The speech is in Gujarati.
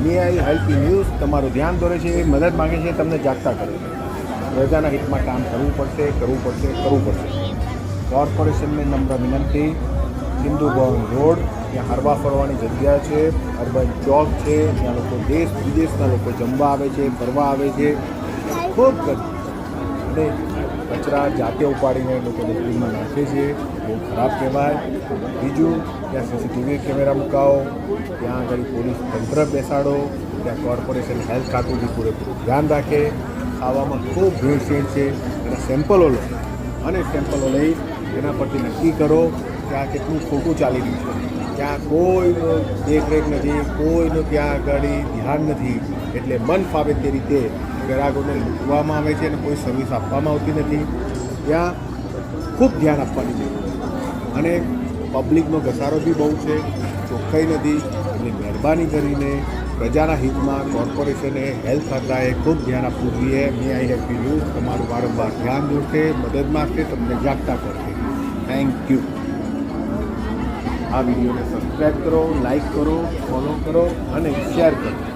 May I help you news તમારું ધ્યાન દોરે છે, મદદ માગે છે, તમને જાગતા કરે છે. પ્રજાના હિતમાં કામ કરવું પડશે. કોર્પોરેશનને નમ્ર વિનંતી, સિંધુ ભવન રોડ, ત્યાં હરવા ફરવાની જગ્યા છે, અર્બન ચોક છે, ત્યાં લોકો દેશ વિદેશના લોકો જમવા આવે છે, ફરવા આવે છે, ખૂબ ગંદકી અને કચરા જાતે ઉપાડીને લોકો ડસ્ટબિનમાં નાખે છે, બહુ ખરાબ કહેવાય. બીજું, ત્યાં સીસીટીવી કેમેરા મુકાવો, ત્યાં આગળ પોલીસ તંત્ર બેસાડો, ત્યાં કોર્પોરેશન હેલ્થ ખાતું બી પૂરેપૂરું ધ્યાન રાખે. ખાવામાં ખૂબ ભેળસેળ છે, એના સેમ્પલો લો અને સેમ્પલો લઈ એના પરથી નક્કી કરો કે આ કેટલું ખોટું ચાલી રહ્યું છે. ત્યાં કોઈનો દેખરેખ નથી, કોઈનું ત્યાં આગળ ધ્યાન નથી, એટલે મન ફાવે તે રીતે ગ્રાહકોને લૂંટવામાં આવે છે અને કોઈ સર્વિસ આપવામાં આવતી નથી. ત્યાં ખૂબ ધ્યાન આપવાની જરૂર છે અને પબ્લિકનો ઘસારો બી બહુ છે, ચોખ્ખાઈ નથી. એટલે મહેરબાની કરીને પ્રજાના હિતમાં કોર્પોરેશને હેલ્થ ખાતાએ ખૂબ ધ્યાન આપવું જોઈએ. મે આઈ હેલ્પ યુ ન્યૂઝ તમારું વારંવાર ધ્યાન દોરશે, મદદ માગશે, તમને જાગતા કરશે. Thank you. આ વિડીયોને સબસ્ક્રાઈબ કરો, લાઈક કરો, ફોલો કરો અને શેર કરો.